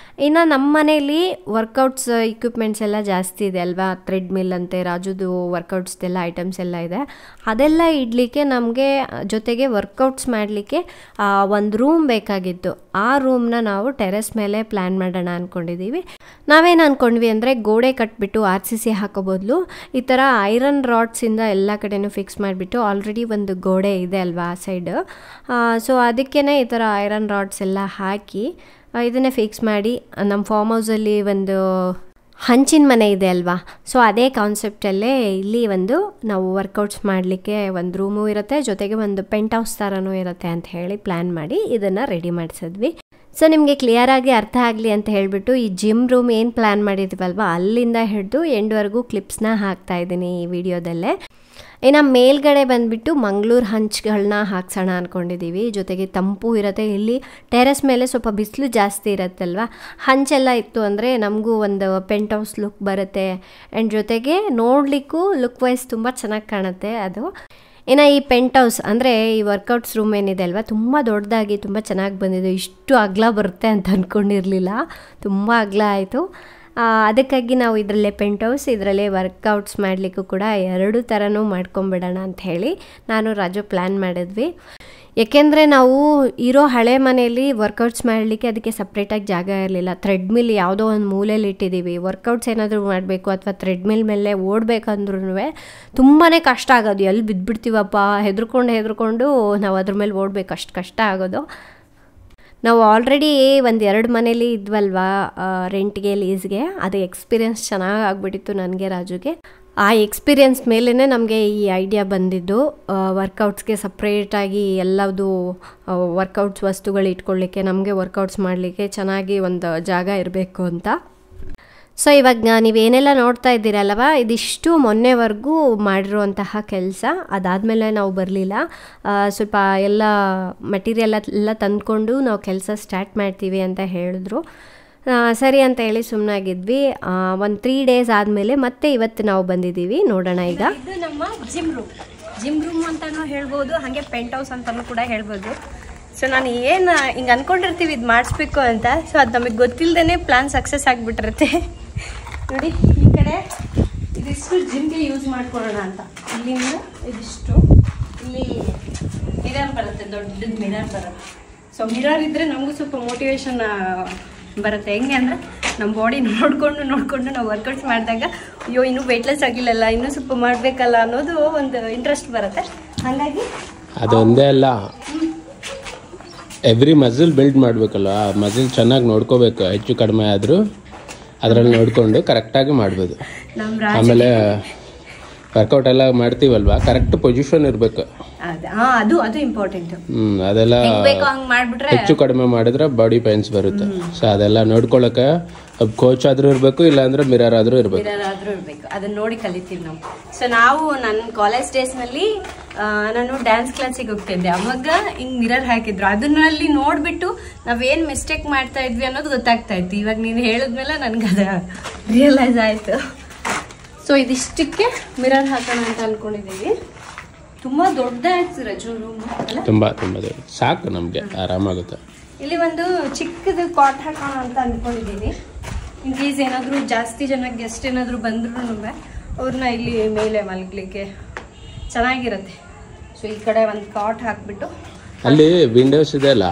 ಇನ್ನು ನಮ್ಮ ಮನೆಯಲ್ಲಿ ವರ್ಕೌಟ್ಸ್ ಇಕ್ವಿಪ್ಮೆಂಟ್ಸ್ ಎಲ್ಲ ಜಾಸ್ತಿ ಇದೆ ಅಲ್ವಾ, ಥ್ರೆಡ್ ಮಿಲ್ ಅಂತೆ, ರಾಜುದು ವರ್ಕೌಟ್ಸ್ದೆಲ್ಲ ಐಟಮ್ಸ್ ಎಲ್ಲ ಇದೆ. ಅದೆಲ್ಲ ಇಡಲಿಕ್ಕೆ ನಮಗೆ ಜೊತೆಗೆ ವರ್ಕೌಟ್ಸ್ ಮಾಡಲಿಕ್ಕೆ ಒಂದು ರೂಮ್ ಬೇಕಾಗಿತ್ತು. ಆ ರೂಮ್ನ ನಾವು ಟೆರೆಸ್ ಮೇಲೆ ಪ್ಲ್ಯಾನ್ ಮಾಡೋಣ ಅಂದ್ಕೊಂಡಿದ್ದೀವಿ. ನಾವೇನು ಅಂದ್ಕೊಂಡ್ವಿ ಅಂದರೆ ಗೋಡೆ ಕಟ್ಬಿಟ್ಟು RCC ಹಾಕೋ ಬದಲು ಈ ಥರ ಐರನ್ ರಾಡ್ಸಿಂದ ಎಲ್ಲ ಕಡೆನೂ ಫಿಕ್ಸ್ ಮಾಡಿಬಿಟ್ಟು, ಆಲ್ರೆಡಿ ಒಂದು ಗೋಡೆ ಇದೆ ಅಲ್ವಾ ಆ ಸೈಡು, ಸೊ ಅದಕ್ಕೇ ಈ ಥರ ಐರನ್ ರಾಡ್ಸ್ ಎಲ್ಲ ಹಾಕಿ ಇದನ್ನೇ ಫಿಕ್ಸ್ ಮಾಡಿ. ನಮ್ಮ ಫಾರ್ಮ್ ಹೌಸಲ್ಲಿ ಒಂದು ಹಂಚಿನ ಮನೆ ಇದೆ ಅಲ್ವಾ, ಸೊ ಅದೇ ಕಾನ್ಸೆಪ್ಟಲ್ಲೇ ಇಲ್ಲಿ ಒಂದು ನಾವು ವರ್ಕೌಟ್ಸ್ ಮಾಡಲಿಕ್ಕೆ ಒಂದು ರೂಮು ಇರುತ್ತೆ, ಜೊತೆಗೆ ಒಂದು ಪೆಂಟ್ ಹೌಸ್ ಥರನೂ ಇರುತ್ತೆ ಅಂತ ಹೇಳಿ ಪ್ಲ್ಯಾನ್ ಮಾಡಿ ಇದನ್ನು ರೆಡಿ ಮಾಡಿಸಿದ್ವಿ. ಸೊ ನಿಮಗೆ ಕ್ಲಿಯರಾಗಿ ಅರ್ಥ ಆಗಲಿ ಅಂತ ಹೇಳಿಬಿಟ್ಟು ಈ ಜಿಮ್ ರೂಮ್ ಏನು ಪ್ಲ್ಯಾನ್ ಮಾಡಿದ್ವಲ್ವ ಅಲ್ಲಿಂದ ಹಿಡಿದು ಎಂಡ್ವರೆಗೂ ಕ್ಲಿಪ್ಸ್ನ ಹಾಕ್ತಾ ಇದ್ದೀನಿ ಈ ವಿಡಿಯೋದಲ್ಲೇ. ಇನ್ನು ಮೇಲ್ಗಡೆ ಬಂದುಬಿಟ್ಟು ಮಂಗಳೂರು ಹಂಚ್ಗಳನ್ನ ಹಾಕ್ಸೋಣ ಅಂದ್ಕೊಂಡಿದ್ದೀವಿ, ಜೊತೆಗೆ ತಂಪು ಇರುತ್ತೆ. ಇಲ್ಲಿ ಟೆರೆಸ್ ಮೇಲೆ ಸ್ವಲ್ಪ ಬಿಸಿಲು ಜಾಸ್ತಿ ಇರುತ್ತಲ್ವ, ಹಂಚೆಲ್ಲ ಇತ್ತು ಅಂದರೆ ನಮಗೂ ಒಂದು ಪೆಂಟ್ ಹೌಸ್ ಲುಕ್ ಬರುತ್ತೆ. ಆ್ಯಂಡ್ ಜೊತೆಗೆ ನೋಡಲಿಕ್ಕೂ ಲುಕ್ ವೈಸ್ ತುಂಬ ಚೆನ್ನಾಗಿ ಕಾಣುತ್ತೆ ಅದು. ಇನ್ನು ಈ ಪೆಂಟ್ ಹೌಸ್ ಅಂದರೆ ಈ ವರ್ಕೌಟ್ಸ್ ರೂಮ್ ಏನಿದೆ ಅಲ್ವಾ, ತುಂಬ ದೊಡ್ಡದಾಗಿ ತುಂಬ ಚೆನ್ನಾಗಿ ಬಂದಿದೆ. ಇಷ್ಟು ಅಗಲ ಬರುತ್ತೆ ಅಂತ ಅಂದ್ಕೊಂಡಿರಲಿಲ್ಲ, ತುಂಬ ಅಗಲ ಆಯಿತು. ಅದಕ್ಕಾಗಿ ನಾವು ಇದರಲ್ಲೇ ಪೆಂಟ್ ಹೌಸ್, ಇದರಲ್ಲೇ ವರ್ಕೌಟ್ಸ್ ಮಾಡಲಿಕ್ಕೂ ಕೂಡ ಎರಡು ಥರನೂ ಮಾಡ್ಕೊಂಬಿಡೋಣ ಅಂತ ಹೇಳಿ ನಾನು ರಾಜು ಪ್ಲ್ಯಾನ್ ಮಾಡಿದ್ವಿ. ಏಕೆಂದರೆ ನಾವು ಇರೋ ಹಳೆ ಮನೆಯಲ್ಲಿ ವರ್ಕೌಟ್ಸ್ ಮಾಡಲಿಕ್ಕೆ ಅದಕ್ಕೆ ಸಪ್ರೇಟಾಗಿ ಜಾಗ ಇರಲಿಲ್ಲ. ಥ್ರೆಡ್ ಮಿಲ್ ಯಾವುದೋ ಒಂದು ಮೂಲೆಯಲ್ಲಿ ಇಟ್ಟಿದ್ದೀವಿ. ವರ್ಕೌಟ್ಸ್ ಏನಾದರೂ ಮಾಡಬೇಕು ಅಥವಾ ಥ್ರೆಡ್ ಮಿಲ್ ಮೇಲೆ ಓಡಬೇಕಂದ್ರೂ ತುಂಬಾ ಕಷ್ಟ ಆಗೋದು, ಎಲ್ಲಿ ಬಿದ್ದುಬಿಡ್ತೀವಪ್ಪ ಹೆದರ್ಕೊಂಡು ನಾವು ಅದ್ರ ಮೇಲೆ ಓಡಬೇಕು, ಅಷ್ಟು ಕಷ್ಟ ಆಗೋದು. ನಾವು ಆಲ್ರೆಡಿ ಒಂದು 2 ಮನೇಲಿ ಇದ್ವಲ್ವಾ ರೆಂಟ್ಗೆ, ಲೀಸ್ಗೆ, ಅದು ಎಕ್ಸ್ಪೀರಿಯೆನ್ಸ್ ಚೆನ್ನಾಗಿ ಆಗಿಬಿಟ್ಟಿತ್ತು ನನಗೆ, ರಾಜುಗೆ. ಆ ಎಕ್ಸ್ಪೀರಿಯೆನ್ಸ್ ಮೇಲೇ ನಮಗೆ ಈ ಐಡಿಯಾ ಬಂದಿದ್ದು, ವರ್ಕೌಟ್ಸ್ಗೆ ಸಪ್ರೇಟಾಗಿ ಎಲ್ಲದು ವರ್ಕೌಟ್ಸ್ ವಸ್ತುಗಳು ಇಟ್ಕೊಳ್ಳಿಕ್ಕೆ, ನಮಗೆ ವರ್ಕೌಟ್ಸ್ ಮಾಡಲಿಕ್ಕೆ ಚೆನ್ನಾಗಿ ಒಂದು ಜಾಗ ಇರಬೇಕು ಅಂತ. ಸೊ ಇವಾಗ ನೀವೇನೆಲ್ಲ ನೋಡ್ತಾ ಇದ್ದೀರಲ್ವ, ಇದಿಷ್ಟು ಮೊನ್ನೆವರೆಗೂ ಮಾಡಿರುವಂತಹ ಕೆಲಸ. ಅದಾದಮೇಲೆ ನಾವು ಬರಲಿಲ್ಲ, ಸ್ವಲ್ಪ ಎಲ್ಲ ಮಟೀರಿಯಲ್ ಎಲ್ಲ ತಂದ್ಕೊಂಡು ನಾವು ಕೆಲಸ ಸ್ಟಾರ್ಟ್ ಮಾಡ್ತೀವಿ ಅಂತ ಹೇಳಿದ್ರು. ಸರಿ ಅಂತ ಹೇಳಿ ಸುಮ್ಮನಾಗಿದ್ವಿ. ಒಂದು 3 ಡೇಸ್ ಆದಮೇಲೆ ಮತ್ತೆ ಇವತ್ತು ನಾವು ಬಂದಿದ್ದೀವಿ. ನೋಡೋಣ ಈಗ. ಇದು ನಮ್ಮ ಜಿಮ್ ರೂಮ್ ಅಂತಲೂ ಹೇಳ್ಬೋದು, ಹಾಗೆ ಪೆಂಟ್ ಹೌಸ್ ಅಂತಲೂ ಕೂಡ ಹೇಳ್ಬೋದು. ಸೊ ನಾನು ಏನು ಹಿಂಗೆ ಅಂದ್ಕೊಂಡಿರ್ತೀವಿ ಇದು ಮಾಡಿಸ್ಬೇಕು ಅಂತ, ಸೊ ಅದು ನಮಗೆ ಗೊತ್ತಿಲ್ಲದೇ ಪ್ಲ್ಯಾನ್ ಸಕ್ಸಸ್ ಆಗಿಬಿಟ್ಟಿರುತ್ತೆ. ನೋಡಿ, ಈ ಕಡೆ ಇದಿಷ್ಟು ಜಿಮ್ಗೆ ಯೂಸ್ ಮಾಡ್ಕೊಳ್ಳೋಣ ಅಂತ, ಇಲ್ಲಿಂದ ಇದಿಷ್ಟು ಇಲ್ಲಿ ಮಿರರ್ ಬರುತ್ತೆ, ದೊಡ್ಡದು ಮಿರರ್ ಬರುತ್ತೆ. ಸೊ ಮಿರರ್ ಇದ್ದರೆ ನಮಗೂ ಸ್ವಲ್ಪ ಮೋಟಿವೇಶನ್ ಬರುತ್ತೆ. ಹೆಂಗೆ ಅಂದರೆ ನಮ್ಮ ಬಾಡಿ ನೋಡಿಕೊಂಡು ನಾವು ವರ್ಕೌಟ್ಸ್ ಮಾಡಿದಾಗ ಅಯ್ಯೋ ಇನ್ನೂ ವೆಯ್ಟ್ಲೆಸ್ ಆಗಿಲ್ಲಲ್ಲ, ಇನ್ನೂ ಸ್ವಲ್ಪ ಮಾಡಬೇಕಲ್ಲ ಅನ್ನೋದು ಒಂದು ಇಂಟ್ರೆಸ್ಟ್ ಬರುತ್ತೆ. ಹಾಗಾಗಿ ಅದೊಂದೇ ಅಲ್ಲ, ಎವ್ರಿ ಮಸಲ್ ಬಿಲ್ಡ್ ಮಾಡಬೇಕಲ್ಲ, ಆ ಮಸಲ್ ಚೆನ್ನಾಗಿ ನೋಡ್ಕೋಬೇಕು. ಹೆಚ್ಚು ಕಡಿಮೆ ಆದರೂ ಅದರಲ್ಲಿ ನೋಡಿಕೊಂಡು ಕರೆಕ್ಟಾಗಿ ಮಾಡ್ಬೋದು. ಆಮೇಲೆ ವರ್ಕೌಟ್ ಎಲ್ಲ ಮಾಡ್ತೀವಲ್ವಾ ಕರೆಕ್ಟ್ ಪೊಸಿಷನ್ ಇರಬೇಕು. ಅದು ಇಂಪಾರ್ಟೆಂಟ್. ಅದೆಲ್ಲ ಹಂಗೆ ಮಾಡಿಬಿಟ್ರೆ ಹೆಚ್ಚು ಕಡಿಮೆ ಮಾಡಿದ್ರೆ ಬಾಡಿ ಪೈನ್ಸ್ ಬರುತ್ತೆ. ಸೊ ಅದೆಲ್ಲ ನೋಡ್ಕೊಳಕ್ಕೆ ಕೋಚ್ ಆದ್ರೂ ಇರಬೇಕು, ಇಲ್ಲಾಂದ್ರೆ ಮಿರರ್ ಆದ್ರೂ ಇರಬೇಕು. ಅದನ್ನ ನೋಡಿ ಕಲಿತೀವಿ ನಾವು. ಸೊ ನಾವು ನನ್ನ ಕಾಲೇಜ್ ಡೇಸ್ನಲ್ಲಿ ನಾನು ಡ್ಯಾನ್ಸ್ ಕ್ಲಾಸಿಗೆ ಹೋಗ್ತಿದ್ದೆ. ಅವಾಗ ಹಿಂಗ್ ಮಿರರ್ ಹಾಕಿದ್ರು. ಅದನ್ನಲ್ಲಿ ನೋಡ್ಬಿಟ್ಟು ನಾವೇನ್ ಮಿಸ್ಟೇಕ್ ಮಾಡ್ತಾ ಇದ್ವಿ ಅನ್ನೋದು ಗೊತ್ತಾಗ್ತಾ ಇತ್ತು. ಇವಾಗ ನೀನು ಹೇಳಿದ್ಮೇಲೆ ನನ್ಗೆ ಅದ ರಿಯಲೈಸ್ ಆಯ್ತು. ಸೊ ಇದಿಷ್ಟಕ್ಕೆ ಮಿರರ್ ಹಾಕೋಣ ಅಂತ ಅನ್ಕೊಂಡಿದ್ದೀವಿ. ತುಂಬಾ ದೊಡ್ಡದಾಯ್ತು ರಜು ರೂಮ್. ತುಂಬಾ ಸಾಕು, ನಮ್ಗೆ ಆರಾಮಾಗುತ್ತೆ. ಇಲ್ಲಿ ಒಂದು ಚಿಕ್ಕದು ಕಾಟ್ ಹಾಕೋಣ ಅಂತ ಅನ್ಕೊಂಡಿದ್ದೀನಿ. ಇನ್ ಕೇಸ್ ಏನಾದ್ರು ಜಾಸ್ತಿ ಜನ ಗೆಸ್ಟ್ ಏನಾದ್ರು ಬಂದ್ರು ಅವ್ರನ್ನ ಇಲ್ಲಿ ಮೇಲೆ ಮಲಗಲಿಕ್ಕೆ ಚೆನ್ನಾಗಿರುತ್ತೆ. ಸೊ ಈ ಕಡೆ ಒಂದು ಕಾಟ್ ಹಾಕ್ಬಿಟ್ಟು ಅಲ್ಲಿ ವಿಂಡೋಸ್ ಇದೆ ಅಲ್ಲ,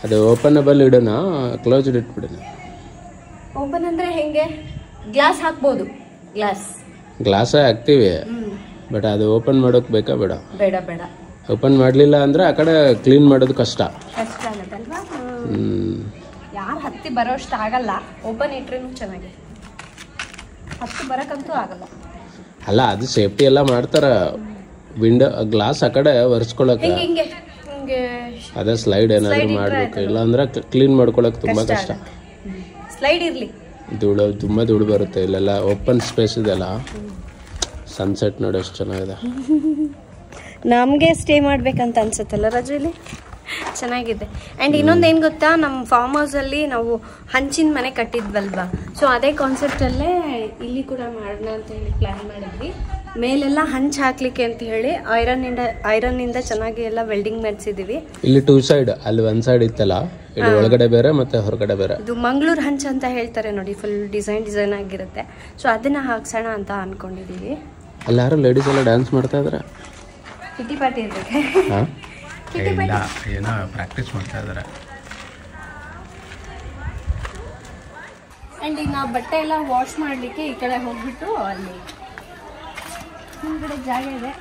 ಅದು ಓಪನಬಲ್ ಇಡೋಣ ಕ್ಲೋಸ್ಡ್ ಇಟ್ಬಿಡೋಣ? ಓಪನ್ ಅಂದ್ರೆ ಹೆಂಗೆ? ಗ್ಲಾಸ್ ಹಾಕ್ಬೋದು. ಗ್ಲಾಸ್ ಹಾಕ್ತಿವಿ, ಬಟ್ ಅದು ಓಪನ್ ಮಾಡೋಕ್ ಬೇಕಾ? ಬೇಡ. ಓಪನ್ ಮಾಡ್ಲಿಲ್ಲ ಅಂದ್ರೆ ಆ ಕಡೆ ಕ್ಲೀನ್ ಮಾಡೋದು ಕಷ್ಟ ಆಗತ್ತಲ್ವಾ? ಯಾರು ಹತ್ತಿ ಬರೋಷ್ಟು ಆಗಲ್ಲ. ಓಪನ್ ಇಟ್ರೇನು ಚೆನ್ನಾಗಿ, ಹತ್ತಿ ಬರಕ್ಕಂತೂ ಆಗಲ್ಲ. ಅಲ್ಲ, ಅದು ಸೇಫ್ಟಿ ಎಲ್ಲ ಮಾಡ್ತಾರ. ವಿಂಡೋ ಗ್ಲಾಸ್ ಆ ಕಡೆ ಒರೆಸ್ಕೊಳಕ ಅದೇ ಸ್ಲೈಡ್ ಏನಾದ್ರು ಮಾಡ್ಬೇಕು, ಇಲ್ಲ ಅಂದ್ರೆ ಕ್ಲೀನ್ ಮಾಡ್ಕೊಳಕ್ ತುಂಬಾ ಕಷ್ಟ. ಸ್ಲೈಡ್ ಇರ್ಲಿ, ತುಂಬಾ ಧೂಳು ಬರುತ್ತೆ. ಇಲ್ಲೆಲ್ಲ ಓಪನ್ ಸ್ಪೇಸ್ ಇದೆಲ್ಲ, ಸನ್ಸೆಟ್ ನೋಡಿ ಎಷ್ಟು ಚೆನ್ನಾಗಿದೆ. ನಮಗೆ ಸ್ಟೇ ಮಾಡ್ಬೇಕಂತ ಅನ್ಸುತ್ತಲ್ಲ ರಜು? ಇಲ್ಲಿ ಚೆನ್ನಾಗಿದೆ. ಆ್ಯಂಡ್ ಇನ್ನೊಂದು ಏನು ಗೊತ್ತಾ, ನಮ್ಮ ಫಾರ್ಮ್ ಹೌಸಲ್ಲಿ ನಾವು ಹಂಚಿನ ಮನೆ ಕಟ್ಟಿದ್ವಲ್ವಾ, ಸೊ ಅದೇ ಕಾನ್ಸೆಪ್ಟಲ್ಲೇ ಇಲ್ಲಿ ಕೂಡ ಮಾಡೋಣ ಅಂತ ಹೇಳಿ ಪ್ಲ್ಯಾನ್ ಮಾಡಿದ್ವಿ. ಮೇಲೆಲ್ಲ ಹಂಚು ಹಾಕ್ಲಿಕ್ಕೆ ಅಂತ ಹೇಳಿ ಐರನ್ನಿಂದ ಚೆನ್ನಾಗಿ ಎಲ್ಲ ವೆಲ್ಡಿಂಗ್ ಮಾಡಿಸಿದ್ದೀವಿ. ಇಲ್ಲಿ 2 ಸೈಡ್, ಅಲ್ಲಿ 1 ಸೈಡ್ ಇತ್ತಲ್ಲ, ಇಲ್ಲಿ ಒಳಗಡೆ ಬೇರೆ ಮತ್ತೆ ಹೊರಗಡೆ ಬೇರೆ. ಇದು ಮಂಗಳೂರು ಹಂಚು ಅಂತ ಹೇಳ್ತಾರೆ ನೋಡಿ, ಫುಲ್ ಡಿಸೈನ್ ಆಗಿರುತ್ತೆ. ಸೊ ಅದನ್ನ ಹಾಕ್ಸೋಣ ಅಂತ ಅನ್ಕೊಂಡಿದೀವಿ. ಅಲ್ಲಿ ಯಾರು ಲೇಡೀಸ್ ಎಲ್ಲ ಡ್ಯಾನ್ಸ್ ಮಾಡ್ತಾ ಇದಾರೆ. ಕಿಟಿ ಪಾರ್ಟಿ ಇರ್ಬೇಕು. ಏನೋ ಪ್ರಾಕ್ಟೀಸ್ ಮಾಡ್ತಾ ಇದಾರೆ. ಆ್ಯಂಡ್ ಈಗ ನಾವು ಬಟ್ಟೆ ಎಲ್ಲ ವಾಶ್ ಮಾಡಲಿಕ್ಕೆ ಈ ಕಡೆ ಹೋಗ್ಬಿಟ್ಟು ಅಲ್ಲಿ ಹಿಂದ್ಗಡೆ ಜಾಗ ಇದೆ,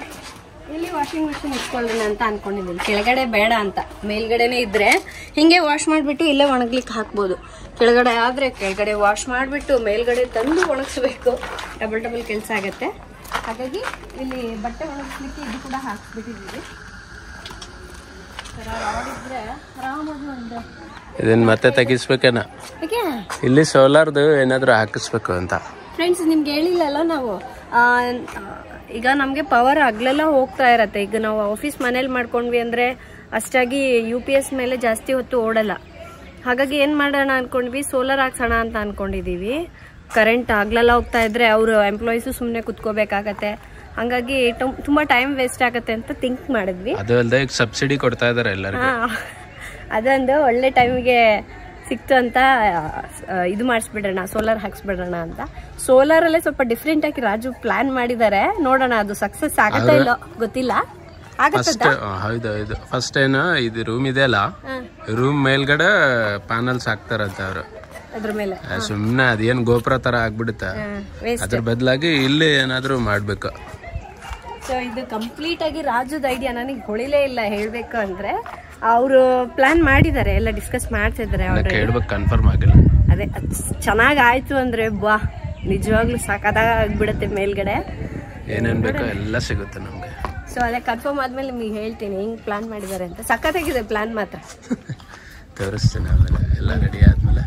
ಇಲ್ಲಿ ವಾಷಿಂಗ್ ಮಿಷಿನ್ ಇಟ್ಕೊಳ್ಳೋಣ ಅಂತ ಅನ್ಕೊಂಡಿದ್ದೀನಿ. ಕೆಳಗಡೆ ಬೇಡ ಅಂತ, ಮೇಲ್ಗಡೆನೇ ಇದ್ರೆ ಹಿಂಗೆ ವಾಶ್ ಮಾಡಿಬಿಟ್ಟು ಇಲ್ಲೇ ಒಣಗ್ಲಿಕ್ಕೆ ಹಾಕ್ಬೋದು. ಕೆಳಗಡೆ ಆದರೆ ಕೆಳಗಡೆ ವಾಶ್ ಮಾಡಿಬಿಟ್ಟು ಮೇಲ್ಗಡೆ ತಂದು ಒಣಗಿಸ್ಬೇಕು, ಡಬಲ್ ಕೆಲಸ ಆಗುತ್ತೆ. ಹಾಗಾಗಿ ಇಲ್ಲಿ ಬಟ್ಟೆ ಒಣಗಿಸ್ಲಿಕ್ಕೆ ಇದು ಕೂಡ ಹಾಕ್ಬಿಟ್ಟಿದ್ದೀವಿ. ಇದನ್ನ ಮತ್ತೆ ತೆಗಿಸ್ಬೇಕೇನ? ಇಲ್ಲಿ ಸೋಲಾರ್ದು ಏನಾದ್ರು ಹಾಕಿಸ್ಬೇಕು ಅಂತ. ಫ್ರೆಂಡ್ಸ್, ನಿಮ್ಗೆ ಹೇಳಿಲ್ಲಲ್ಲ ನಾವು, ಈಗ ನಮಗೆ ಪವರ್ ಹಗಲೆಲ್ಲ ಹೋಗ್ತಾ ಇರತ್ತೆ. ಈಗ ನಾವು ಆಫೀಸ್ ಮನೇಲಿ ಮಾಡ್ಕೊಂಡ್ವಿ ಅಂದರೆ ಅಷ್ಟಾಗಿ UPS ಮೇಲೆ ಜಾಸ್ತಿ ಹೊತ್ತು ಓಡಲ್ಲ. ಹಾಗಾಗಿ ಏನು ಮಾಡೋಣ ಅಂದ್ಕೊಂಡ್ವಿ, ಸೋಲಾರ್ ಹಾಕ್ಸೋಣ ಅಂತ ಅಂದ್ಕೊಂಡಿದ್ದೀವಿ. ಕರೆಂಟ್ ಹಗಲೆಲ್ಲ ಹೋಗ್ತಾ ಇದ್ರೆ ಅವರು ಎಂಪ್ಲಾಯೀಸು ಸುಮ್ಮನೆ ಕುತ್ಕೋಬೇಕಾಗತ್ತೆ. ಹಾಗಾಗಿ ತುಂಬ ಟೈಮ್ ವೇಸ್ಟ್ ಆಗುತ್ತೆ ಅಂತ ಥಿಂಕ್ ಮಾಡಿದ್ವಿ. ಅದು ಅಲ್ಲದೆ ಈಗ ಸಬ್ಸಿಡಿ ಕೊಡ್ತಾ ಇದ್ದಾರೆ ಎಲ್ಲರಿಗೂ. ಅದೊಂದು ಒಳ್ಳೆ ಟೈಮಿಗೆ ಸಿಕ್ತು ಅಂತ ಇದು ಮಾಡಿಸ್ಬಿಡೋಣ, ಸೋಲಾರ್ ಹಾಕ್ಸ್ಬಿಡೋಣ ಅಂತ. ಸೋಲಾರಲ್ಲೇ ಸ್ವಲ್ಪ ಡಿಫ್ರೆಂಟ್ ಆಗಿ ರಾಜು ಪ್ಲಾನ್ ಮಾಡಿದ್ದಾರೆ. ನೋಡೋಣ ಅದು ಸಕ್ಸಸ್ ಆಗುತ್ತಾ ಇಲ್ಲೋ ಗೊತ್ತಿಲ್ಲ. ಹೌದು, ಫಸ್ಟ್ ಏನು ಇದು ರೂಮ್ ಇದೆ ಅಲ್ಲ, ರೂಮ್ ಮೇಲ್ಗಡೆ ಪ್ಯಾನಲ್ಸ್ ಹಾಕ್ತಾರಂತ ಅವರು. ಅದ್ರ ಮೇಲೆ ಸುಮ್ಮನೆ ಅದೇನು ಗೋಪುರ ತರ ಆಗ್ಬಿಡುತ್ತೆ. ಅದ್ರ ಬದಲಾಗಿ ಇಲ್ಲಿ ಏನಾದ್ರು ಮಾಡ್ಬೇಕು. ಸೊ ಇದು ಕಂಪ್ಲೀಟ್ ಆಗಿ ರಾಜುದ ಐಡಿಯಾ, ನನಗೆ ಹೊಳಿಲೇ ಇಲ್ಲ ಹೇಳ್ಬೇಕು ಅಂದ್ರೆ. ಅವರು ಪ್ಲಾನ್ ಮಾಡಿದ್ದಾರೆ, ಎಲ್ಲ ಡಿಸ್ಕಸ್ ಮಾಡ್ತಿದ್ದಾರೆ. ಕೇಳ್ಬೇಕು, ಕನ್ಫರ್ಮ್ ಆಗಿಲ್ಲ. ಅದೇ ಚೆನ್ನಾಗ್ ಆಯ್ತು ಅಂದ್ರೆ ಬಾ, ನಿಜವಾಗ್ಲೂ ಸಾಕಾಗ್ಬಿಡತ್ತೆ. ಮೇಲ್ಗಡೆ ಏನೇನ್ ಬೇಕೋ ಎಲ್ಲ ಸಿಗುತ್ತೆ ನಮ್ಗೆ. ಸೊ ಅದೇ ಕನ್ಫರ್ಮ್ ಆದ್ಮೇಲೆ ನಿಮಗೆ ಹೇಳ್ತೀನಿ ಹೆಂಗ್ ಪ್ಲಾನ್ ಮಾಡಿದ್ದಾರೆ ಅಂತ. ಸಖತ್ತಾಗಿದೆ ಪ್ಲಾನ್ ಮಾತ್ರ. ತೋರಿಸ್ತೀನಿ ಆಮೇಲೆ ಎಲ್ಲ ರೆಡಿ ಆದ್ಮೇಲೆ.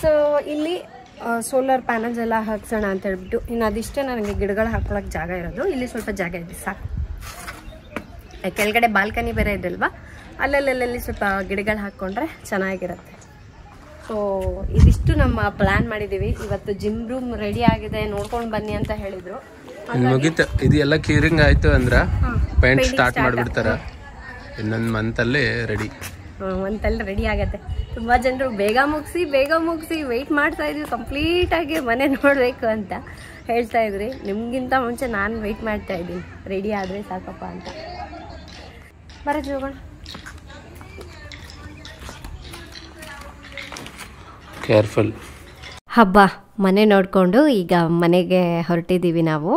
ಸೊ ಇಲ್ಲಿ ಸೋಲಾರ್ ಪ್ಯಾನಲ್ಸ್ ಎಲ್ಲ ಹಾಕ್ಸೋಣ ಅಂತ ಹೇಳ್ಬಿಟ್ಟು, ಇನ್ನು ಅದಿಷ್ಟೇ ನನಗೆ ಗಿಡಗಳು ಹಾಕೊಳಕ್ಕೆ ಜಾಗ ಇರೋದು. ಇಲ್ಲಿ ಸ್ವಲ್ಪ ಜಾಗ ಇದೆ ಸಾಕು. ಕೆಳಗಡೆ ಬಾಲ್ಕನಿ ಬೇರೆ ಇದೆಲ್ವಾ, ಅಲ್ಲಲ್ಲಿ ಸ್ವಲ್ಪ ಗಿಡಗಳು ಹಾಕ್ಕೊಂಡ್ರೆ ಚೆನ್ನಾಗಿರುತ್ತೆ. ಸೊ ಇದಿಷ್ಟು ನಮ್ಮ ಪ್ಲಾನ್ ಮಾಡಿದ್ದೀವಿ. ಇವತ್ತು ಜಿಮ್ ರೂಮ್ ರೆಡಿ ಆಗಿದೆ, ನೋಡ್ಕೊಂಡು ಬನ್ನಿ ಅಂತ ಹೇಳಿದ್ರು. ಮುಗೀತು, ಇದೆಲ್ಲ ಕ್ಯೂರಿಂಗ್ ಆಯ್ತು ಅಂದ್ರೆ ಪೇಂಟ್ ಸ್ಟಾರ್ಟ್ ಮಾಡಿಬಿಡ್ತಾರ. ಇನ್ನೊಂದು ಮಂತಲ್ಲಿ ರೆಡಿ ಆಗತ್ತೆ. ತುಂಬ ಜನರು ಬೇಗ ಮುಗಿಸಿ ವೆಯ್ಟ್ ಮಾಡ್ತಾ ಇದ್ವಿ ಕಂಪ್ಲೀಟ್ ಆಗಿ ಮನೆ ನೋಡಬೇಕು ಅಂತ ಹೇಳ್ತಾ ಇದ್ರಿ. ನಿಮ್ಗಿಂತ ಮುಂಚೆ ನಾನು ವೆಯ್ಟ್ ಮಾಡ್ತಾ ಇದ್ದೀನಿ, ರೆಡಿ ಆದರೆ ಸಾಕಪ್ಪ ಅಂತ. ಬರೋದು ಹೋಗೋಣ. ಕೇರ್ಫುಲ್. ಹಬ್ಬ ಮನೆ ನೋಡಿಕೊಂಡು ಈಗ ಮನೆಗೆ ಹೊರಟಿದ್ದೀವಿ ನಾವು.